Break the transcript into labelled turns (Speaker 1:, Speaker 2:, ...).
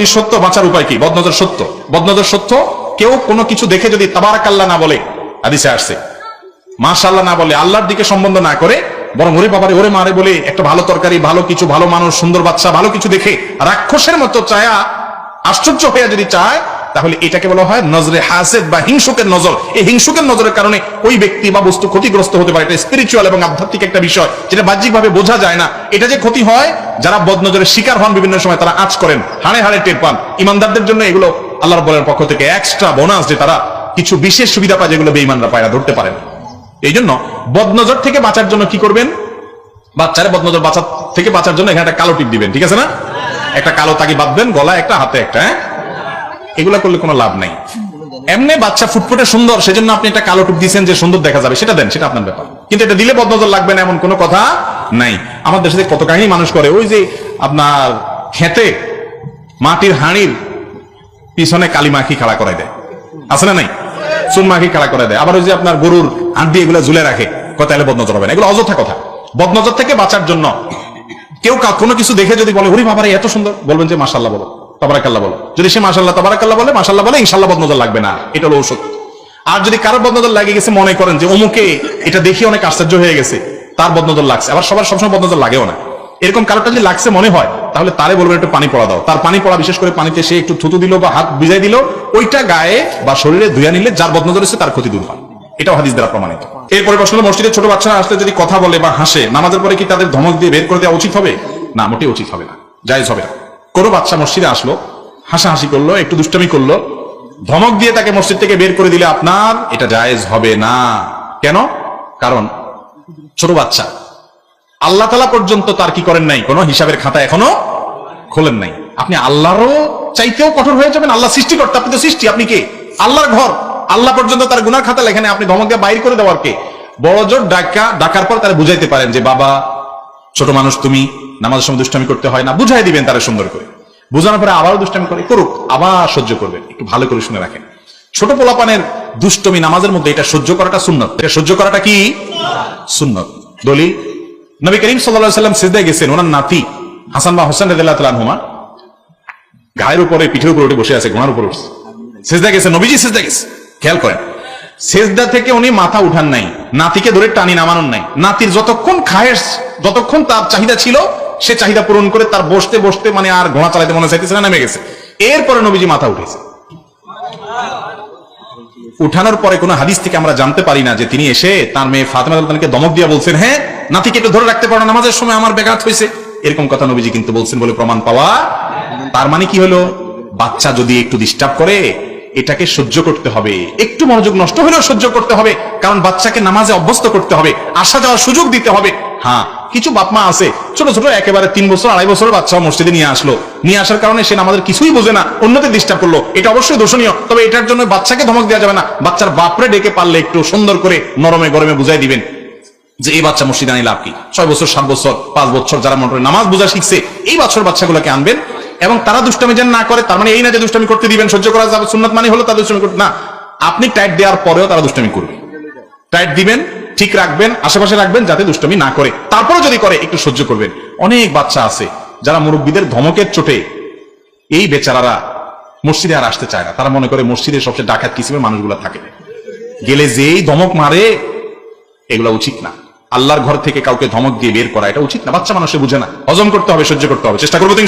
Speaker 1: কি সত্য, বাঁচার উপায় কি? বদনজর সত্য, বদনজর সত্য। কেউ কোনো কিছু দেখে যদি তাবারাকাল্লাহ না বলে, হাদিসে আসছে, মাশাআল্লাহ না বলে, আল্লাহর দিকে সম্বন্ধ না করে, বরং ওরে বাবারে ওরে মারে বলে একটা ভালো তরকারি, ভালো কিছু, ভালো মানুষ, সুন্দর বাচ্চা, ভালো কিছু দেখে রাক্ষসের মতো চায়া, আশ্চর্য হয়ে যদি চায়, তাহলে এটাকে বলা হয় নজরে হাসেদ বা হিংসুকের নজর। এই হিংসুকের নজরের কারণে ওই ব্যক্তি বা বস্তু ক্ষতিগ্রস্ত হতে পারে। এটা স্পিরিচুয়াল এবং আধ্যাত্মিক একটা বিষয়, যেটা বাহ্যিকভাবে বোঝা যায় না। এটা যে ক্ষতি হয়, যারা বদনজরের শিকার হন বিভিন্ন সময়, তারা আঁচ করেন, হাড়ে হাড়ে টের পান। ইমানদারদের জন্য এগুলো আল্লাহর বলের পক্ষ থেকে এক্সট্রা বোনাস, যে তারা কিছু বিশেষ সুবিধা পায় যেগুলো বেঈমানরা পায় না, ধরতে পারেন। এই জন্য বদনজর থেকে বাঁচার জন্য কি করবেন? বাচ্চারা বদনজর থেকে বাঁচার জন্য এখানে একটা কালো টিপ দিবেন, ঠিক আছে না? একটা কালো তাগি বাঁধবেন গলায়, একটা হাতে একটা। এগুলা করলে কোনো লাভ নাই। এমনি বাচ্চা ফুটফুটে সুন্দর, সেজন্য আপনি একটা কালো টিপ দিয়েছেন যে সুন্দর দেখা যাবে, সেটা দেন, সেটা আপনার ব্যাপার। কিন্তু এটা দিলে বদনজর লাগবে না এমন কোনো কথা নাই। আমার দেশে কত কাহিনী মানুষ করে, ওই যে আপনার খেতে মাটির হাঁড়ির পিছনে কালি মাখি খাড়া করাই দেয়, আছে না নাই? চুন মাখি খাড়া করে দেয়। আবার ওই যে আপনার গরুর হাড্ডি এগুলো ঝুলে রাখে, কথা এলে বদনজর হবে না। এগুলো অযথা কথা। বদনজর থেকে বাঁচার জন্য কেউ কোনো কিছু দেখে যদি বলে ওরে বাবারে এত সুন্দর, বলবেন যে মাশাআল্লাহ বলো, তাবারাকাল্লাহ বলো। যদি সে মাশাআল্লাহ তাবারাকাল্লাহ বলে, মাশাআল্লাহ বলে, ইনশাআল্লাহ বদনজর লাগবে না। এটা হলো ঔষধ। আর যদি কারো বদনজর লাগে গেছে, মনে করেন যে অমুকে এটা দেখে অনেক আশ্চর্য হয়ে গেছে, তার বদনজর লাগছে, আবার সবার সবসময় বদনজর লাগেও না, এরকম কারোটা যদি লাগছে মনে হয়, তাহলে তারে বলবেন একটু পানি পড়া দাও। তার পানি পড়া, বিশেষ করে পানিতে সে একটু থুতু দিল বা হাত ভিজাই দিল, ওইটা গায়ে বা শরীরে ধুয়া নিলে যার বদনজর হচ্ছে তার ক্ষতি দূর হয়। এটাও হাদিস দ্বারা প্রমাণিত। এরপরে প্রশ্ন হলো, মসজিদে ছোট বাচ্চারা আসলে যদি কথা বলে বা হাসে, নামাজের পরে কি তাদের ধমক দিয়ে বের করে দেওয়া উচিত হবে? না, মোটেই উচিত হবে না, জায়েজ হবে না। কোনো বাচ্চা মসজিদে আসলো, হাসাহাসি করলো, একটু দুষ্টামি করলো, ধমক দিয়ে তাকে মসজিদ থেকে বের করে দিলে আপনার এটা জায়েজ হবে না। কেন? কারণ ছোট বাচ্চা, আল্লাহ তাআলা পর্যন্ত তার কি করেন নাই, কোনো হিসাবের খাতা এখনো খোলেন নাই। আপনি আল্লাহরও চাইতেও কঠোর হয়ে যাবেন। আল্লাহ সৃষ্টিকর্তা, আপনি তো সৃষ্টি, আপনি কে? আল্লাহর ঘর, আল্লাহ পর্যন্ত তার গুনার খাতা লেখেন, আপনি ধমক দিয়ে বাইর করে দেওয়ার কে? বড় জোর ডাকার পর তারা বুঝাইতে পারেন যে বাবা ছোট মানুষ, তুমি নামাজের সময় দুষ্টামি করতে হয় না, বুঝাই দিবেন তারা সুন্দর করে। বুঝানোর পরে আবারও দুষ্টামি করে, করুক, আবার সহ্য করবেন। একটু ভালো করে শুনে রাখেন, ছোট পোলাপানের দুষ্টমি নামাজের মধ্যে এটা সহ্য করাটা সুন্নত। এটা সহ্য করাটা কি সুন্নত। দলিল, নবী করিম সাল্লাল্লাহু আলাইহি ওয়াসাল্লাম সিজদায় গেছেন, ওনার নাতি হাসান বা হোসেন রাদিয়াল্লাহু তাআলা আনহুমা গায়ের উপরে, পিঠের উপরে উঠে বসে আছে, ঘোড়ার উপরে উঠছে, সিজদায় গেছে, নবীজি সিজদায় গেছে। খেয়াল করেন, সিজদা থেকে উনি মাথা উঠান নাই, নাতিকে ধরে টানি নামানোর নাই। নাতির যতক্ষণ খায়েশ, যতক্ষণ তার চাহিদা ছিল, সে চাহিদা পূরণ করে তার বসতে বসতে মানে আর ঘোড়া চালাইতে মনে চাইতেছে না, নেমে গেছে। এরপরে নবীজি মাথা উঠেছে। উঠানোর পরে কোন হাদিস থেকে আমরা জানতে পারি না যে তিনি এসে তার মেয়ে ফাতেমা রাদিয়াল্লাহু আনহাকে ধমক দিয়া বলছেন, হ্যাঁ নাতিকে একটু ধরে রাখতে পারো, নামাজের সময় আমার ব্যাঘাত হয়েছে, এরকম কথা নবীজি কিন্তু বলছেন বলে প্রমাণ পাওয়া। তার মানে কি হলো, বাচ্চা যদি একটু ডিস্টার্ব করে, এটাকে সহ্য করতে হবে, একটু মনোযোগ নষ্ট হলেও সহ্য করতে হবে, কারণ বাচ্চাকে নামাজে অভ্যস্ত করতে হবে, আসা যাওয়ার সুযোগ দিতে হবে। হ্যাঁ, কিছু বাপমা আছে ছোট ছোট একেবারে 3 বছর 2.5 বছরের বাচ্চা মসজিদে নিয়ে আসলো, নিয়ে আসার কারণে সে নামাজের কিছুই বোঝে না, অন্যদের ডিস্টার্ব করলো, এটা অবশ্যই দোষণীয়। তবে এটার জন্য বাচ্চাকে ধমক দেওয়া যাবে না। বাচ্চার বাপরে ডেকে পারলে একটু সুন্দর করে নরমে গরমে বুঝাই দিবেন যে এই বাচ্চা মসজিদে আনি লাভ কি। 6 বছর 7 বছর 5 বছর যারা মোটরে নামাজ বোঝা শিখছে, এই বাচ্চাগুলোকে আনবেন, এবং তারা দুষ্টামি যেন না করে। তার মানে এই না যে দুষ্টামি করতে দিবেন, সহ্য করা যাবে, সুন্নাত মানে হলো তারা দুষ্টামি করতে না। আপনি টাইট দেওয়ার পরেও তারা দুষ্টামি করবে, টাইট দিবেন, ঠিক রাখবেন, আশেপাশে রাখবেন যাতে দুষ্টামি না করে। তারপরে যদি করে একটু সহ্য করবেন। অনেক বাচ্চা আছে যারা মুরব্বীদের ধমকের চোটে এই বেচারারা মসজিদে আর আসতে চায় না। তারা মনে করে মসজিদে সবচেয়ে ডাকাত কিসিমের মানুষগুলো থাকে, গেলে যেই ধমক মারে, এগুলো উচিত না। আল্লাহর ঘর থেকে কাউকে ধমক দিয়ে বের করা এটা উচিত না। বাচ্চা মানুষে বুঝে না, হজম করতে হবে, সহ্য করতে হবে, চেষ্টা করবো তো।